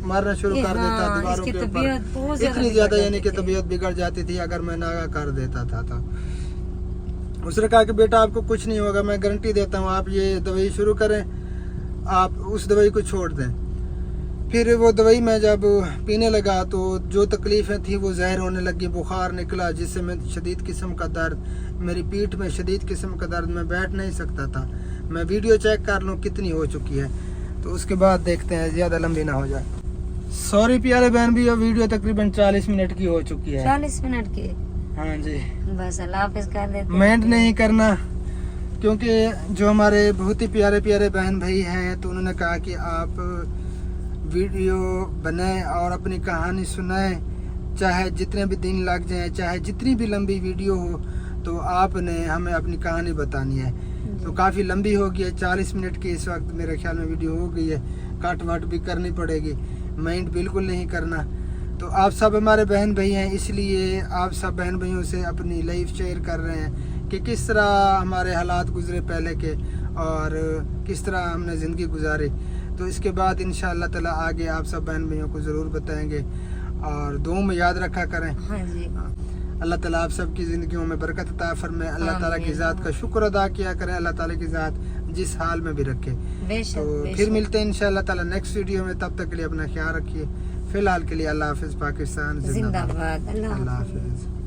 मारना शुरू कर देता दीवारों के ऊपर। इतनी ज़्यादा यानी कि तबीयत बिगड़ जाती थी अगर मैं नागा कर देता था। तो उसने कहा कि बेटा आपको कुछ नहीं होगा, मैं गारंटी देता हूँ, आप ये दवाई शुरू करें, आप उस दवाई को छोड़ दें। फिर वो दवाई मैं जब पीने लगा तो जो तकलीफ़ें थी वो ज़ाहिर होने लगी। बुखार निकला, जिससे मैं शदीद किस्म का दर्द, मेरी पीठ में शदीद किस्म का दर्द, मैं बैठ नहीं सकता था। मैं वीडियो चेक कर लूँ कितनी हो चुकी है, तो उसके बाद देखते हैं, ज़्यादा लंबी ना हो जाए। सॉरी प्यारे बहन भी, वीडियो तकरीबन 40 मिनट की हो चुकी है। 40 मिनट की? हाँ जी, बस अल्लाह हाफिज़ कर देते। मेंट नहीं करना, क्योंकि जो हमारे बहुत ही प्यारे प्यारे बहन भाई हैं तो उन्होंने कहा कि आप वीडियो बनाएं और अपनी कहानी सुनाएं, चाहे जितने भी दिन लग जाएं, चाहे जितनी भी लंबी वीडियो हो, तो आपने हमें अपनी कहानी बतानी है। तो काफ़ी लंबी हो गई है, 40 मिनट की इस वक्त मेरे ख्याल में वीडियो हो गई है, काट वाट भी करनी पड़ेगी, माइंड बिल्कुल नहीं करना। तो आप सब हमारे बहन भाई हैं, इसलिए आप सब बहन भाइयों से अपनी लाइफ शेयर कर रहे हैं कि किस तरह हमारे हालात गुजरे पहले के और किस तरह हमने ज़िंदगी गुजारी। तो इसके बाद इंशाअल्लाह ताला आगे आप सब बहन भाइयों को ज़रूर बताएंगे और दुआ में याद रखा करें। हाँ जी। अल्लाह ताला आप सब की ज़िंदगियों में बरकत अता फरमाए, अल्लाह ताला की ज़ात का शुक्र अदा किया करें, अल्लाह ताला की ज़ात जिस हाल में भी रखे। बेशक, तो बेशक। फिर मिलते हैं इंशाअल्लाह ताला नेक्स्ट वीडियो में, तब तक के लिए अपना ख्याल रखिए। फ़िलहाल के लिए अल्लाह हाफ़िज़, पाकिस्तान जिंदाबाद। जिंदाबाद। अल्लाह अल्लाह हाफ़िज़। हाफ़िज़।